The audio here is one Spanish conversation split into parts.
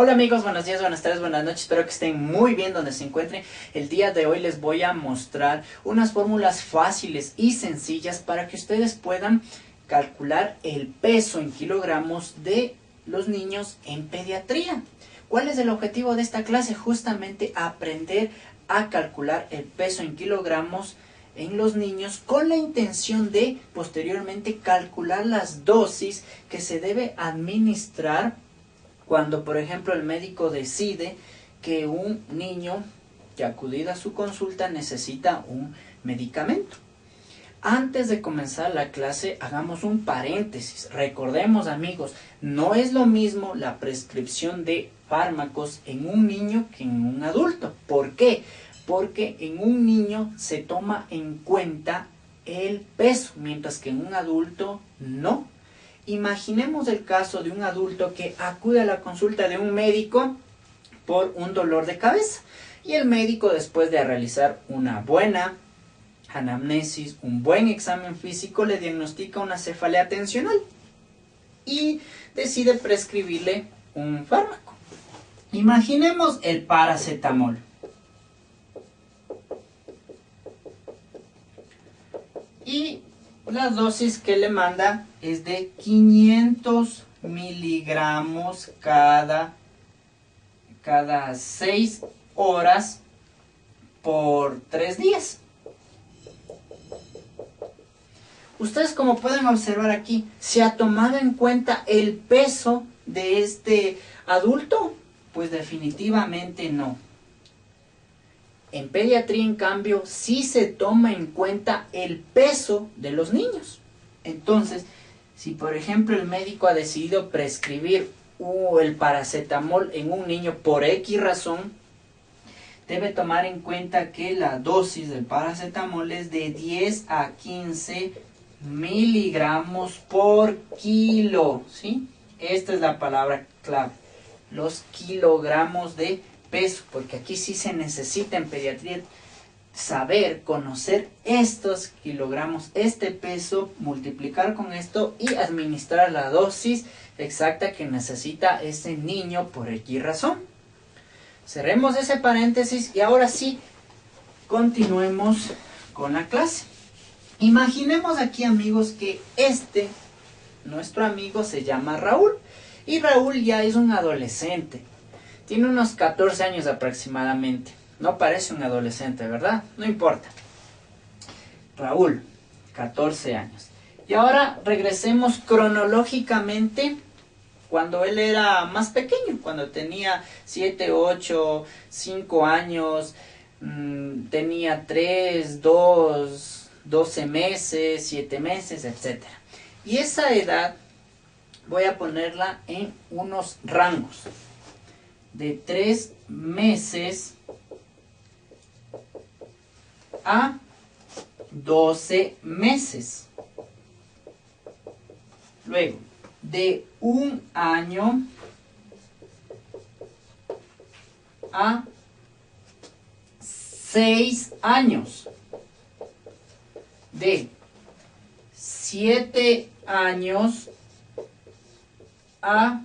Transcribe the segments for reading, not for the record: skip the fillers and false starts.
Hola amigos, buenos días, buenas tardes, buenas noches, espero que estén muy bien donde se encuentren. El día de hoy les voy a mostrar unas fórmulas fáciles y sencillas para que ustedes puedan calcular el peso en kilogramos de los niños en pediatría. ¿Cuál es el objetivo de esta clase? Justamente aprender a calcular el peso en kilogramos en los niños con la intención de posteriormente calcular las dosis que se debe administrar cuando, por ejemplo, el médico decide que un niño que acudido a su consulta necesita un medicamento. Antes de comenzar la clase, hagamos un paréntesis. Recordemos, amigos, no es lo mismo la prescripción de fármacos en un niño que en un adulto. ¿Por qué? Porque en un niño se toma en cuenta el peso, mientras que en un adulto no. Imaginemos el caso de un adulto que acude a la consulta de un médico por un dolor de cabeza. Y el médico, después de realizar una buena anamnesis, un buen examen físico, le diagnostica una cefalea tensional y decide prescribirle un fármaco. Imaginemos el paracetamol. Y la dosis que le manda es de 500 miligramos cada 6 horas por 3 días. Ustedes, como pueden observar aquí, ¿se ha tomado en cuenta el peso de este adulto? Pues definitivamente no. En pediatría, en cambio, sí se toma en cuenta el peso de los niños. Entonces, si por ejemplo el médico ha decidido prescribir el paracetamol en un niño por X razón, debe tomar en cuenta que la dosis del paracetamol es de 10 a 15 miligramos por kilo, ¿sí? Esta es la palabra clave, los kilogramos de peso, porque aquí sí se necesita en pediatría saber, conocer estos kilogramos, este peso, multiplicar con esto y administrar la dosis exacta que necesita ese niño por X razón. Cerremos ese paréntesis y ahora sí, continuemos con la clase. Imaginemos aquí, amigos, que nuestro amigo se llama Raúl y Raúl ya es un adolescente. Tiene unos 14 años aproximadamente. No parece un adolescente, ¿verdad? No importa. Raúl, 14 años. Y ahora regresemos cronológicamente cuando él era más pequeño, cuando tenía 7, 8, 5 años, tenía 3, 2, 12 meses, 7 meses, etc. Y esa edad voy a ponerla en unos rangos de 3 meses a 12 meses. Luego, de 1 año a 6 años. De 7 años a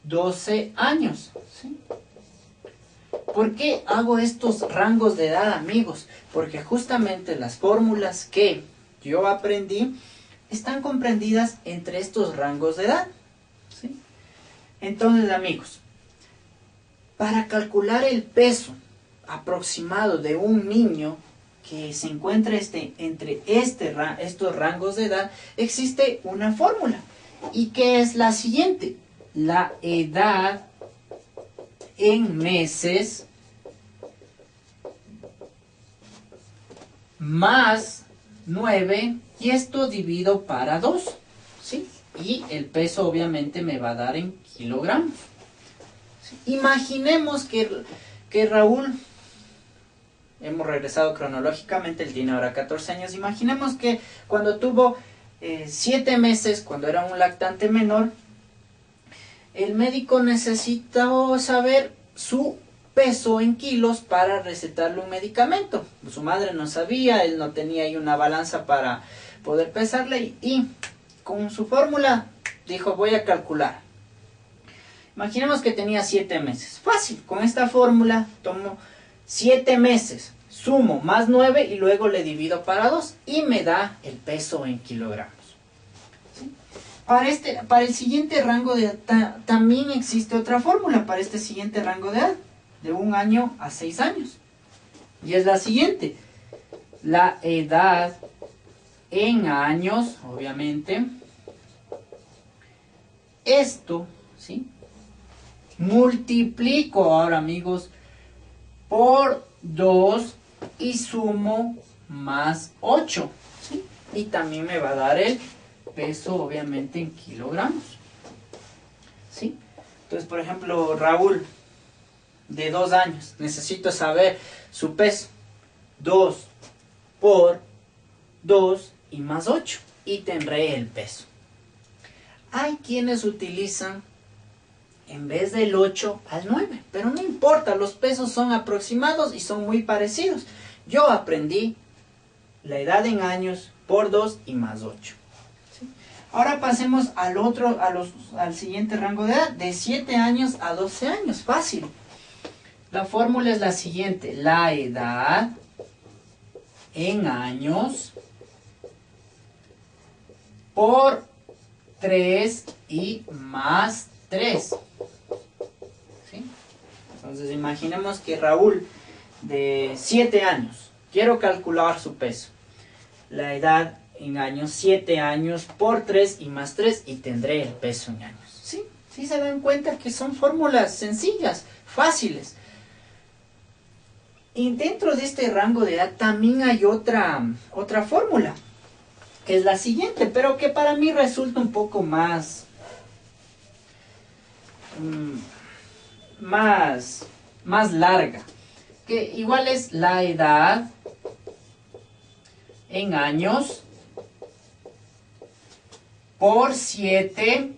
12 años. ¿Sí? ¿Por qué hago estos rangos de edad, amigos? Porque justamente las fórmulas que yo aprendí están comprendidas entre estos rangos de edad. ¿Sí? Entonces, amigos, para calcular el peso aproximado de un niño que se encuentra entre estos rangos de edad, existe una fórmula. ¿Y qué es la siguiente? La edad en meses más 9 y esto divido para 2, ¿sí? Y el peso obviamente me va a dar en kilogramos. ¿Sí? Imaginemos que Raúl, hemos regresado cronológicamente, él tiene ahora 14 años, imaginemos que cuando tuvo 7 meses, cuando era un lactante menor, el médico necesitó saber su peso en kilos para recetarle un medicamento. Su madre no sabía, él no tenía ahí una balanza para poder pesarle y con su fórmula dijo: voy a calcular. Imaginemos que tenía 7 meses. Fácil, con esta fórmula tomo 7 meses, sumo más 9 y luego le divido para 2 y me da el peso en kilogramos. ¿Sí? Para el siguiente rango de edad también existe otra fórmula para este siguiente rango de edad, de 1 año a 6 años. Y es la siguiente. La edad en años, obviamente, esto, ¿sí? Multiplico ahora, amigos, por 2 y sumo más 8, ¿sí? Y también me va a dar el peso, obviamente, en kilogramos, ¿sí? Entonces, por ejemplo, Raúl, de 2 años, necesito saber su peso. 2 por 2 y más 8, y tendré el peso. Hay quienes utilizan en vez del 8 al 9, pero no importa, los pesos son aproximados y son muy parecidos. Yo aprendí la edad en años por 2 y más 8. ¿Sí? Ahora pasemos al siguiente rango de edad, de 7 años a 12 años, fácil. La fórmula es la siguiente, la edad en años por 3 y más 3. ¿Sí? Entonces imaginemos que Raúl de 7 años, quiero calcular su peso. La edad en años, 7 años por 3 y más 3 y tendré el peso en años. ¿Sí? ¿Sí se dan cuenta que son fórmulas sencillas, fáciles? Y dentro de este rango de edad también hay otra fórmula, que es la siguiente, pero que para mí resulta un poco más larga, que igual es la edad en años por 7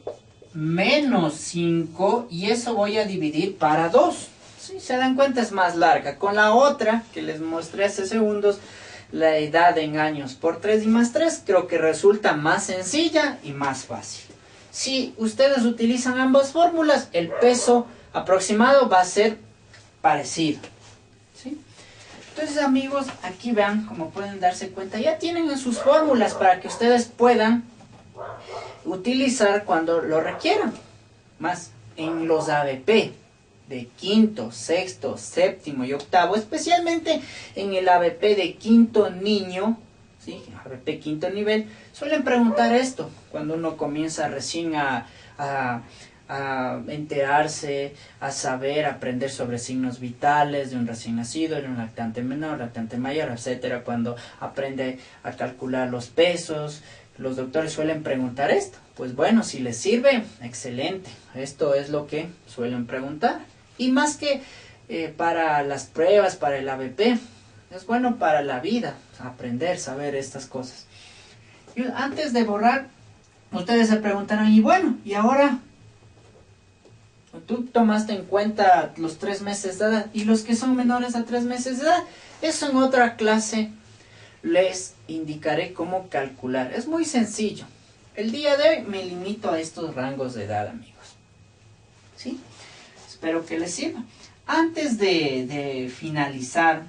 menos 5, y eso voy a dividir para 2. ¿Sí? Se dan cuenta, es más larga. Con la otra que les mostré hace segundos, la edad en años por 3 y más 3, creo que resulta más sencilla y más fácil. Si ustedes utilizan ambas fórmulas, el peso aproximado va a ser parecido. ¿Sí? Entonces, amigos, aquí vean, como pueden darse cuenta, ya tienen sus fórmulas para que ustedes puedan utilizar cuando lo requieran. Más en los ABP de quinto, sexto, séptimo y octavo, especialmente en el ABP de quinto niño, ¿sí? ABP quinto nivel, suelen preguntar esto cuando uno comienza recién a enterarse, a saber, aprender sobre signos vitales de un recién nacido, de un lactante menor, lactante mayor, etcétera. Cuando aprende a calcular los pesos, los doctores suelen preguntar esto. Pues bueno, si les sirve, excelente. Esto es lo que suelen preguntar. Y más que para las pruebas, para el ABP, es bueno para la vida, aprender, saber estas cosas. Y antes de borrar, ustedes se preguntarán, y bueno, ¿y ahora? Tú tomaste en cuenta los 3 meses de edad y los que son menores a 3 meses de edad. Eso en otra clase les indicaré cómo calcular. Es muy sencillo. El día de hoy me limito a estos rangos de edad, amigos. ¿Sí? Espero que les sirva. Antes de finalizar,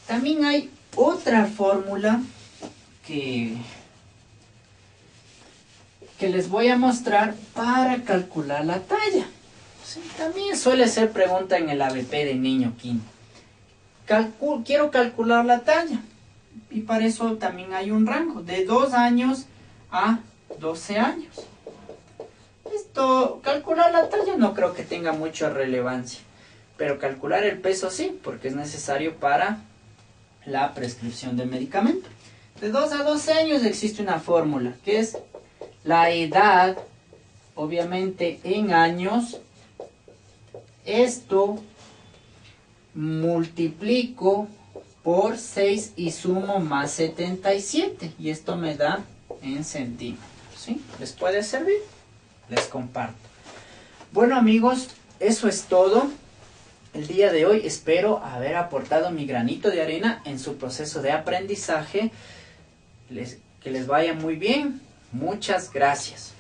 también hay otra fórmula que les voy a mostrar para calcular la talla. ¿Sí? También suele ser pregunta en el ABP de niño quinto. Quiero calcular la talla. Y para eso también hay un rango de 2 años a 12 años. Calcular la talla no creo que tenga mucha relevancia. Pero calcular el peso sí, porque es necesario para la prescripción de medicamento. De 2 a 12 años existe una fórmula, que es la edad, obviamente en años. Esto multiplico por 6 y sumo más 77. Y esto me da en centímetros. ¿Sí? ¿Les puede servir? Les comparto. Bueno, amigos, eso es todo. El día de hoy espero haber aportado mi granito de arena en su proceso de aprendizaje. Que les vaya muy bien. Muchas gracias.